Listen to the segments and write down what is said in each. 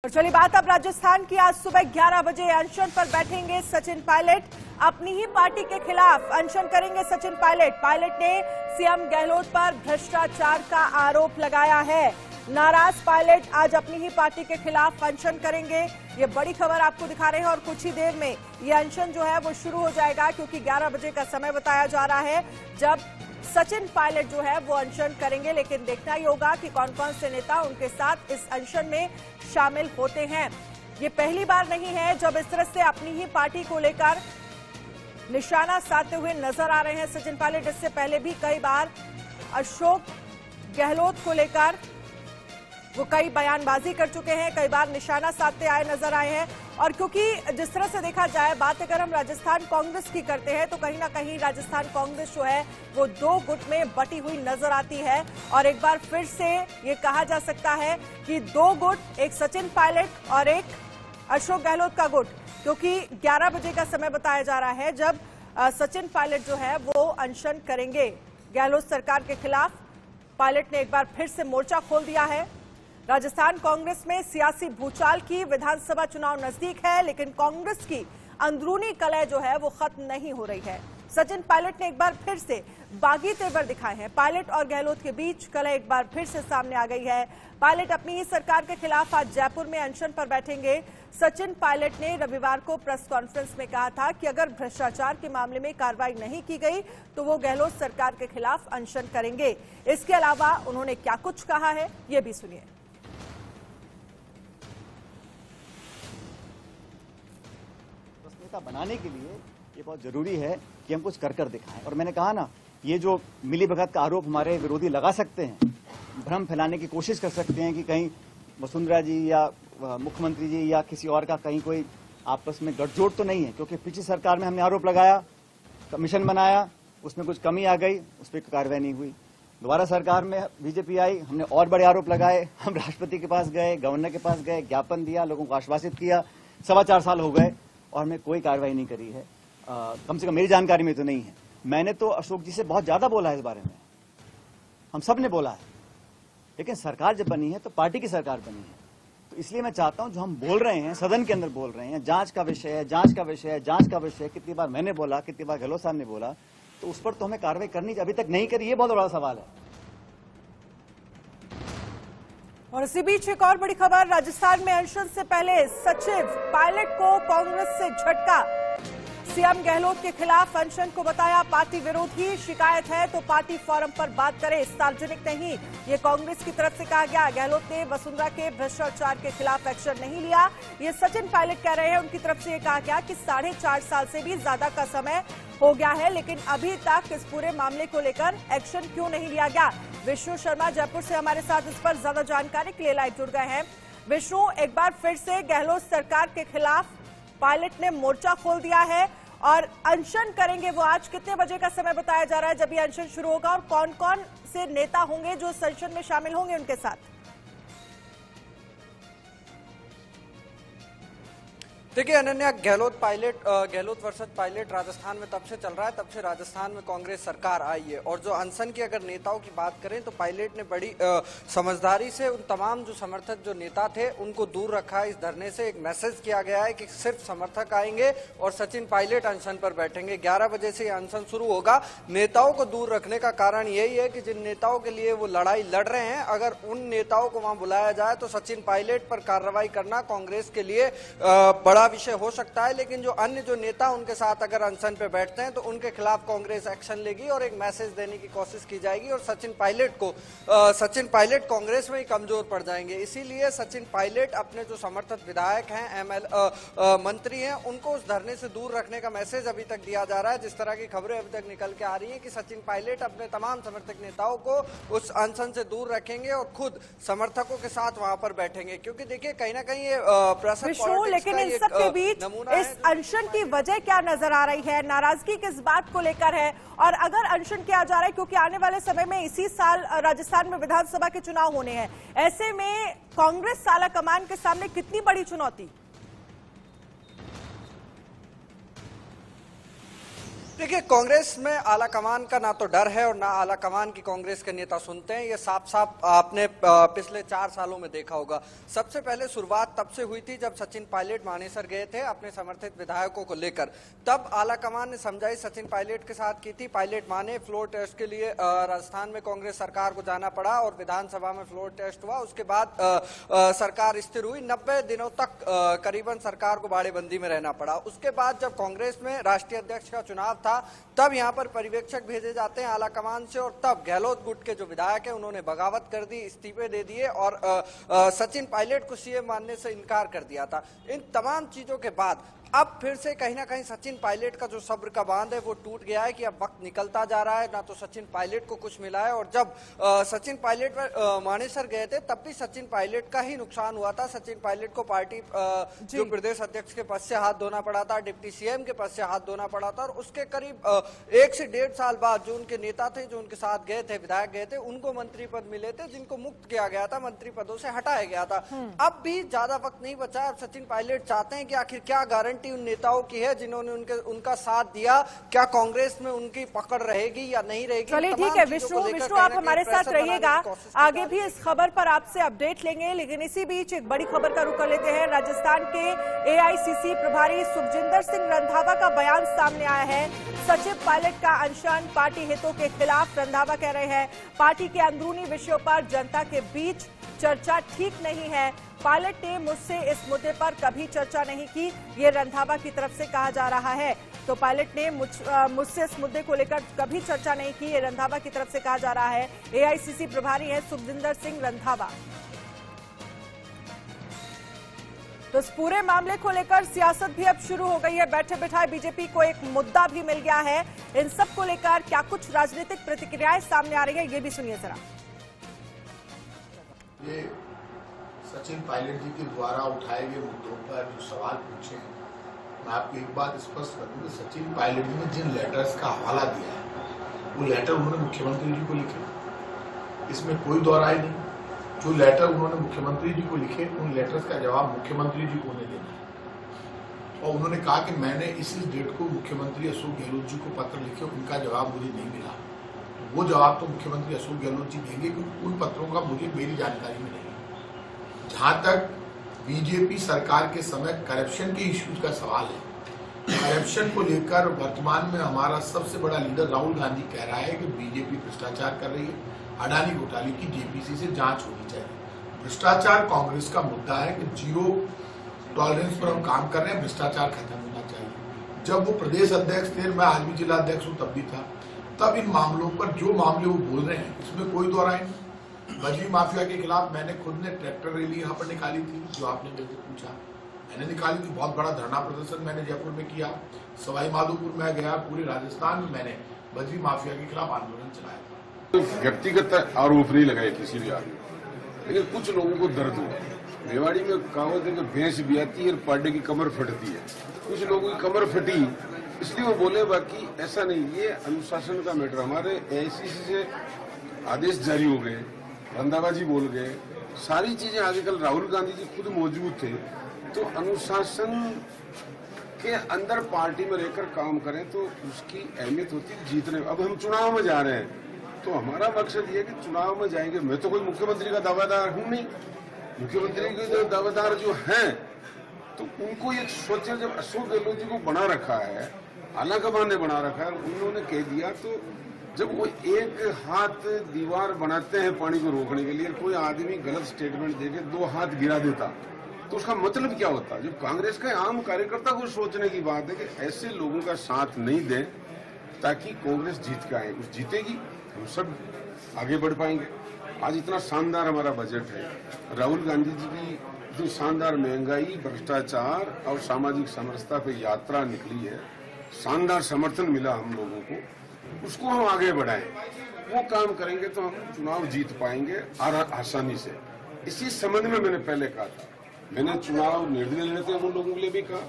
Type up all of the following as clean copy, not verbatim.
और चलिए बात अब राजस्थान की। आज सुबह 11 बजे अनशन पर बैठेंगे सचिन पायलट। अपनी ही पार्टी के खिलाफ अनशन करेंगे सचिन पायलट। पायलट ने सीएम गहलोत पर भ्रष्टाचार का आरोप लगाया है। नाराज पायलट आज अपनी ही पार्टी के खिलाफ अनशन करेंगे। ये बड़ी खबर आपको दिखा रहे हैं और कुछ ही देर में ये अनशन जो है वो शुरू हो जाएगा, क्योंकि 11 बजे का समय बताया जा रहा है जब सचिन पायलट जो है वो अनशन करेंगे। लेकिन देखना ही होगा कि कौन कौन से नेता उनके साथ इस अनशन में शामिल होते हैं। ये पहली बार नहीं है जब इस तरह से अपनी ही पार्टी को लेकर निशाना साधते हुए नजर आ रहे हैं सचिन पायलट। इससे पहले भी कई बार अशोक गहलोत को लेकर वो कई बयानबाजी कर चुके हैं, कई बार निशाना साधते आए नजर आए हैं। और क्योंकि जिस तरह से देखा जाए, बात अगर हम राजस्थान कांग्रेस की करते हैं तो कहीं ना कहीं राजस्थान कांग्रेस जो है वो दो गुट में बटी हुई नजर आती है। और एक बार फिर से ये कहा जा सकता है कि दो गुट, एक सचिन पायलट और एक अशोक गहलोत का गुट, क्योंकि 11 बजे का समय बताया जा रहा है जब सचिन पायलट जो है वो अनशन करेंगे गहलोत सरकार के खिलाफ। पायलट ने एक बार फिर से मोर्चा खोल दिया है। राजस्थान कांग्रेस में सियासी भूचाल की, विधानसभा चुनाव नजदीक है, लेकिन कांग्रेस की अंदरूनी कलह जो है वो खत्म नहीं हो रही है। सचिन पायलट ने एक बार फिर से बागी तेवर दिखाए हैं। पायलट और गहलोत के बीच कलह एक बार फिर से सामने आ गई है। पायलट अपनी ही सरकार के खिलाफ आज जयपुर में अनशन पर बैठेंगे। सचिन पायलट ने रविवार को प्रेस कॉन्फ्रेंस में कहा था कि अगर भ्रष्टाचार के मामले में कार्रवाई नहीं की गई तो वो गहलोत सरकार के खिलाफ अनशन करेंगे। इसके अलावा उन्होंने क्या कुछ कहा है, ये भी सुनिए। बनाने के लिए ये बहुत जरूरी है कि हम कुछ कर कर दिखाएं। और मैंने कहा ना, ये जो मिलीभगत का आरोप हमारे विरोधी लगा सकते हैं, भ्रम फैलाने की कोशिश कर सकते हैं कि कहीं वसुंधरा जी या मुख्यमंत्री जी या किसी और का कहीं कोई आपस में गठजोड़ तो नहीं है। क्योंकि पिछली सरकार में हमने आरोप लगाया, कमीशन बनाया, उसमें कुछ कमी आ गई, उस पर कार्रवाई नहीं हुई। दोबारा सरकार में बीजेपी आई, हमने और बड़े आरोप लगाए, हम राष्ट्रपति के पास गए, गवर्नर के पास गए, ज्ञापन दिया, लोगों को आश्वासित किया। 4.25 साल हो गए और हमने कोई कार्रवाई नहीं करी है। कम से कम मेरी जानकारी में तो नहीं है। मैंने तो अशोक जी से बहुत ज्यादा बोला है इस बारे में, हम सब ने बोला है। लेकिन सरकार जब बनी है तो पार्टी की सरकार बनी है, तो इसलिए मैं चाहता हूं जो हम बोल रहे हैं, सदन के अंदर बोल रहे हैं, जांच का विषय है, जांच का विषय है, जांच का विषय है। कितनी बार मैंने बोला, कितनी बार गहलोत साहब ने बोला, तो उस पर तो हमें कार्रवाई करनी, अभी तक नहीं करी। ये बहुत बड़ा सवाल है। और इसी बीच एक और बड़ी खबर, राजस्थान में अनशन से पहले सचिव पायलट को कांग्रेस से झटका। सीएम गहलोत के खिलाफ अनशन को बताया पार्टी विरोधी, शिकायत है तो पार्टी फोरम पर बात करे, सार्वजनिक नहीं। ये कांग्रेस की तरफ से कहा गया। गहलोत ने वसुंधरा के भ्रष्टाचार के खिलाफ एक्शन नहीं लिया, ये सचिन पायलट कह रहे हैं। उनकी तरफ से ये कहा गया कि 4.5 साल से भी ज्यादा का समय हो गया है, लेकिन अभी तक इस पूरे मामले को लेकर एक्शन क्यों नहीं लिया गया। विष्णु शर्मा जयपुर से हमारे साथ इस पर ज्यादा जानकारी के लिए लाइव जुड़ गए हैं। विष्णु, एक बार फिर से गहलोत सरकार के खिलाफ पायलट ने मोर्चा खोल दिया है और अनशन करेंगे वो आज। कितने बजे का समय बताया जा रहा है जब ये अनशन शुरू होगा, और कौन कौन से नेता होंगे जो इस अनशन में शामिल होंगे उनके साथ? देखिए अनन्या, गहलोत वर्सेस पायलट राजस्थान में तब से चल रहा है, तब से राजस्थान में कांग्रेस सरकार आई है। और जो अनशन की अगर नेताओं की बात करें तो पायलट ने बड़ी समझदारी से उन तमाम जो समर्थक जो नेता थे उनको दूर रखा है। इस धरने से एक मैसेज किया गया है कि सिर्फ समर्थक आएंगे और सचिन पायलट अनशन पर बैठेंगे। 11 बजे से अनशन शुरू होगा। नेताओं को दूर रखने का कारण यही है कि जिन नेताओं के लिए वो लड़ाई लड़ रहे हैं, अगर उन नेताओं को वहां बुलाया जाए तो सचिन पायलट पर कार्रवाई करना कांग्रेस के लिए बड़ा विषय हो सकता है। लेकिन जो अन्य जो नेता उनके साथ अगर अनशन पे बैठते हैं तो उनके खिलाफ कांग्रेस एक्शन लेगी और एक मैसेज देने की कोशिश की जाएगी। और सचिन पायलट कांग्रेस में ही कमजोर पड़ जाएंगे। इसीलिए सचिन पायलट अपने जो समर्थक विधायक हैं, मंत्री हैं, उनको उस धरने से दूर रखने का मैसेज अभी तक दिया जा रहा है। जिस तरह की खबरें अभी तक निकल के आ रही है कि सचिन पायलट अपने तमाम समर्थक नेताओं को उस अनशन से दूर रखेंगे और खुद समर्थकों के साथ वहां पर बैठेंगे। क्योंकि देखिए कहीं ना कहीं ये लेकिन के बीच इस अनशन की वजह क्या नजर आ रही है, नाराजगी किस बात को लेकर है? और अगर अनशन किया जा रहा है क्योंकि आने वाले समय में इसी साल राजस्थान में विधानसभा के चुनाव होने हैं, ऐसे में कांग्रेस साला कमान के सामने कितनी बड़ी चुनौती? देखिए, कांग्रेस में आला कमान का ना तो डर है और ना आला कमान की कांग्रेस के नेता सुनते हैं। ये साफ साफ आपने पिछले 4 सालों में देखा होगा। सबसे पहले शुरुआत तब से हुई थी जब सचिन पायलट मानेसर गए थे अपने समर्थित विधायकों को लेकर। तब आला कमान ने समझाई सचिन पायलट के साथ की थी। पायलट माने, फ्लोर टेस्ट के लिए राजस्थान में कांग्रेस सरकार को जाना पड़ा और विधानसभा में फ्लोर टेस्ट हुआ। उसके बाद सरकार स्थिर हुई। 90 दिनों तक करीबन सरकार को बाड़ेबंदी में रहना पड़ा। उसके बाद जब कांग्रेस में राष्ट्रीय अध्यक्ष का चुनाव था, तब यहां पर पर्यवेक्षक भेजे जाते हैं आला कमान से, और तब गहलोत गुट के जो विधायक हैं उन्होंने बगावत कर दी, इस्तीफे दे दिए और सचिन पायलट को सीएम मानने से इनकार कर दिया था। इन तमाम चीजों के बाद अब फिर से कहीं ना कहीं सचिन पायलट का जो सब्र का बांध है वो टूट गया है कि अब वक्त निकलता जा रहा है, ना तो सचिन पायलट को कुछ मिला है। और जब सचिन पायलट मानेसर गए थे तब भी सचिन पायलट का ही नुकसान हुआ था। सचिन पायलट को पार्टी जो प्रदेश अध्यक्ष के पद से हाथ धोना पड़ा था, डिप्टी सीएम के पद से हाथ धोना पड़ा था, और उसके करीब 1 से 1.5 साल बाद जो उनके नेता थे, जो उनके साथ गए थे, विधायक गए थे, उनको मंत्री पद मिले थे, जिनको मुक्त किया गया था, मंत्री पदों से हटाया गया था। अब भी ज्यादा वक्त नहीं बचा। अब सचिन पायलट चाहते हैं कि आखिर क्या गारंटी उन नेताओं की है जिन्होंने उनका साथ दिया, क्या कांग्रेस में उनकी पकड़ रहेगी या नहीं रहेगी। चलिए ठीक है विष्णु, आप हमारे साथ रहिएगा, आगे भी इस खबर पर आपसे अपडेट लेंगे। लेकिन इसी बीच एक बड़ी खबर का रुख कर लेते हैं। राजस्थान के एआईसीसी प्रभारी सुखजिंदर सिंह रंधावा का बयान सामने आया है। सचिन पायलट का अनशन पार्टी हितों के खिलाफ। रंधावा कह रहे हैं पार्टी के अंदरूनी विषयों पर जनता के बीच चर्चा ठीक नहीं है। पायलट ने मुझसे इस मुद्दे पर कभी चर्चा नहीं की, ये रंधावा की तरफ से कहा जा रहा है। तो पायलट ने मुझसे इस मुद्दे को लेकर कभी चर्चा नहीं की, ये रंधावा की तरफ से कहा जा रहा है। एआईसीसी प्रभारी है सुखजिंदर सिंह रंधावा। तो इस पूरे मामले को लेकर सियासत भी अब शुरू हो गई है। बैठे बैठाए बीजेपी को एक मुद्दा भी मिल गया है। इन सब को लेकर क्या कुछ राजनीतिक प्रतिक्रियाएं सामने आ रही है, ये भी सुनिए जरा। ये सचिन पायलट जी के द्वारा उठाए गए मुद्दों पर जो सवाल पूछे हैं, मैं आपको एक बात स्पष्ट कर दूं कि सचिन पायलट जी ने जिन लेटर्स का हवाला दिया है वो लेटर उन्होंने मुख्यमंत्री जी को लिखे, इसमें कोई दो राय नहीं। जो लेटर उन्होंने मुख्यमंत्री जी को लिखे, उन लेटर्स का जवाब मुख्यमंत्री जी को उन्हें देना है। और उन्होंने कहा कि मैंने इस डेट को मुख्यमंत्री अशोक गहलोत जी को पत्र लिखे, उनका जवाब मुझे नहीं मिला। वो जवाब तो मुख्यमंत्री अशोक गहलोत जी देंगे कि उन पत्रों का मुझे मेरी जानकारी में नहीं। जहां तक बीजेपी सरकार के समय करप्शन के इश्यूज का सवाल है, करप्शन को लेकर वर्तमान में हमारा सबसे बड़ा लीडर राहुल गांधी कह रहा है कि बीजेपी भ्रष्टाचार कर रही है। अडानी घोटाले की जेपीसी से जांच होनी चाहिए। भ्रष्टाचार कांग्रेस का मुद्दा है कि जीरो टॉलरेंस पर हम काम कर रहे हैं, भ्रष्टाचार खत्म होना चाहिए। जब वो प्रदेश अध्यक्ष थे, मैं आज भी जिला अध्यक्ष हूँ, तब भी था, तब इन मामलों पर जो मामले वो बोल रहे हैं इसमें कोई दो राय नहीं। बजरी माफिया के खिलाफ मैंने खुद ने ट्रैक्टर रैली यहाँ पर निकाली थी, जो आपने मेरे से पूछा, मैंने निकाली थी। बहुत बड़ा धरना प्रदर्शन मैंने जयपुर में किया, सवाई माधोपुर में गया, पूरे राजस्थान में मैंने बजरी माफिया के खिलाफ आंदोलन चलाया। व्यक्तिगत आरोप नहीं लगाए किसी भी आदमी, लेकिन कुछ लोगों को दर्द हुआ। मेवाड़ी में कहावत है कि भैंस भी आती है और पाडे की कमर फटती है। कुछ लोगों की कमर फटी इसलिए वो बोले, बाकी ऐसा नहीं। ये अनुशासन का मैटर। हमारे एआईसीसी से आदेश जारी हो गए, रंधावा जी बोल गए, सारी चीजें आगे। कल राहुल गांधी जी खुद मौजूद थे। तो अनुशासन के अंदर पार्टी में रहकर काम करें तो उसकी अहमियत होती है जीतने। अब हम चुनाव में जा रहे हैं तो हमारा मकसद ये कि चुनाव में जाएंगे। मैं तो कोई मुख्यमंत्री का दावेदार हूं नहीं। मुख्यमंत्री के जो दावेदार जो हैं तो उनको ये सोचे, जब अशोक गहलोत जी को बना रखा है, आला कमान ने बना रखा है, उन्होंने कह दिया, तो जब वो एक हाथ दीवार बनाते हैं पानी को रोकने के लिए, कोई आदमी गलत स्टेटमेंट देके 2 हाथ गिरा देता तो उसका मतलब क्या होता। जब कांग्रेस का आम कार्यकर्ता को सोचने की बात है कि ऐसे लोगों का साथ नहीं दें ताकि कांग्रेस जीत के आए। उस जीतेगी, हम सब आगे बढ़ पाएंगे। आज इतना शानदार हमारा बजट है, राहुल गांधी जी की जो शानदार महंगाई, भ्रष्टाचार और सामाजिक समरसता पे यात्रा निकली है, शानदार समर्थन मिला हम लोगों को, उसको हम आगे बढ़ाएं। वो काम करेंगे तो हम चुनाव जीत पाएंगे आसानी से। इसी संबंध में मैंने पहले कहा था, मैंने चुनाव निर्णय लेते हैं उन लोगों के लिए भी कहा,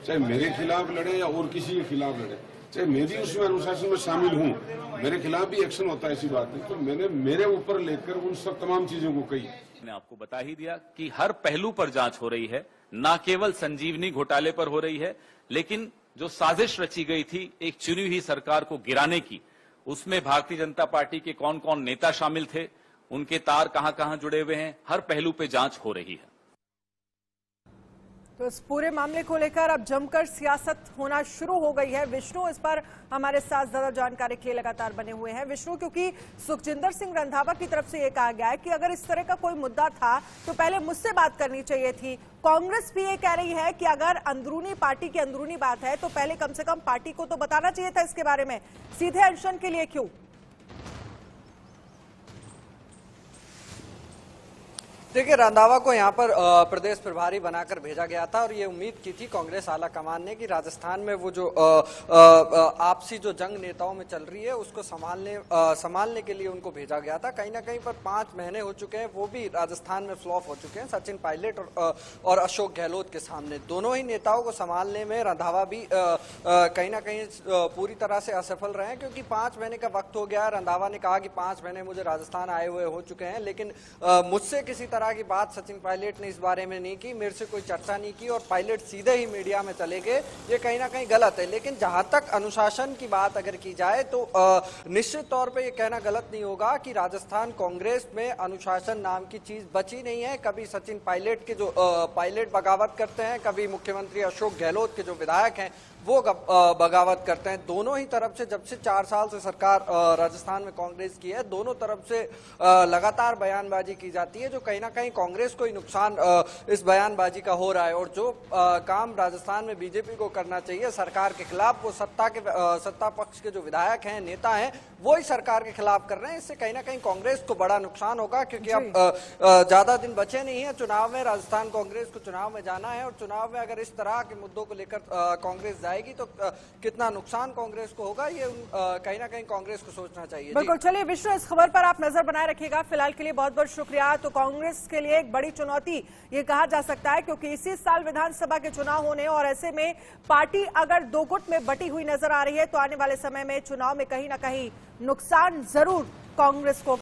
चाहे मेरे खिलाफ लड़े या और किसी के खिलाफ लड़े, चाहे मैं भी उसमें अनुशासन में शामिल हूँ, मेरे खिलाफ भी एक्शन होता है, ऐसी बात नहीं। तो मैंने मेरे ऊपर लेकर उन सब तमाम चीजों को कही। मैंने आपको बता ही दिया कि हर पहलू पर जांच हो रही है, न केवल संजीवनी घोटाले पर हो रही है, लेकिन जो साजिश रची गई थी एक चुनी हुई सरकार को गिराने की, उसमें भारतीय जनता पार्टी के कौन कौन नेता शामिल थे, उनके तार कहां कहां जुड़े हुए हैं, हर पहलू पे जांच हो रही है। तो इस पूरे मामले को लेकर अब जमकर सियासत होना शुरू हो गई है। विष्णु इस पर हमारे साथ ज्यादा जानकारी के लिए लगातार बने हुए हैं। विष्णु, क्योंकि सुखजिंदर सिंह रंधावा की तरफ से यह कहा गया है कि अगर इस तरह का कोई मुद्दा था तो पहले मुझसे बात करनी चाहिए थी। कांग्रेस भी ये कह रही है कि अगर अंदरूनी पार्टी की अंदरूनी बात है तो पहले कम से कम पार्टी को तो बताना चाहिए था इसके बारे में, सीधे अनशन के लिए क्यों? देखिए, रंधावा को यहाँ पर प्रदेश प्रभारी बनाकर भेजा गया था और ये उम्मीद की थी कांग्रेस आला कमान ने कि राजस्थान में वो जो आपसी जो जंग नेताओं में चल रही है उसको संभालने के लिए उनको भेजा गया था। कहीं ना कहीं पर 5 महीने हो चुके हैं, वो भी राजस्थान में फ्लॉप हो चुके हैं सचिन पायलट और अशोक गहलोत के सामने। दोनों ही नेताओं को संभालने में रंधावा भी कहीं ना कहीं पूरी तरह से असफल रहे हैं, क्योंकि 5 महीने का वक्त हो गया। रंधावा ने कहा कि 5 महीने मुझे राजस्थान आए हुए हो चुके हैं, लेकिन मुझसे किसी तरह की बात सचिन पायलट ने इस बारे में नहीं की, मेरे से कोई चर्चा नहीं की और पायलट सीधे ही मीडिया में चले गए। ये कहीं ना कहीं गलत है। लेकिन जहां तक अनुशासन की बात अगर की जाए तो निश्चित तौर पे ये कहना गलत नहीं होगा कि राजस्थान कांग्रेस में अनुशासन नाम की चीज बची नहीं है। कभी सचिन पायलट के जो पायलट बगावत करते हैं, कभी मुख्यमंत्री अशोक गहलोत के जो विधायक हैं वो बगावत करते हैं। दोनों ही तरफ से, जब से 4 साल से सरकार राजस्थान में कांग्रेस की है, दोनों तरफ से लगातार बयानबाजी की जाती है, जो कहीं ना कहीं कांग्रेस को ही नुकसान इस बयानबाजी का हो रहा है। और जो काम राजस्थान में बीजेपी को करना चाहिए सरकार के खिलाफ, वो सत्ता पक्ष के जो विधायक हैं, नेता हैं, वो ही सरकार के खिलाफ कर रहे हैं। इससे कहीं ना कहीं कांग्रेस को बड़ा नुकसान होगा, क्योंकि अब ज्यादा दिन बचे नहीं है चुनाव में। राजस्थान कांग्रेस को चुनाव में जाना है और चुनाव में अगर इस तरह के मुद्दों को लेकर कांग्रेस आएगी तो कितना नुकसान कांग्रेस को होगा, ये कहीं ना कहीं कांग्रेस को सोचना चाहिए। बिल्कुल। चलिए विष्णु, इस खबर पर आप नजर बनाए रखिएगा। फिलहाल के लिए बहुत बहुत शुक्रिया। तो कांग्रेस के लिए एक बड़ी चुनौती ये कहा जा सकता है, क्योंकि इसी साल विधानसभा के चुनाव होने और ऐसे में पार्टी अगर 2 गुट में बटी हुई नजर आ रही है तो आने वाले समय में चुनाव में कहीं ना कहीं नुकसान जरूर कांग्रेस को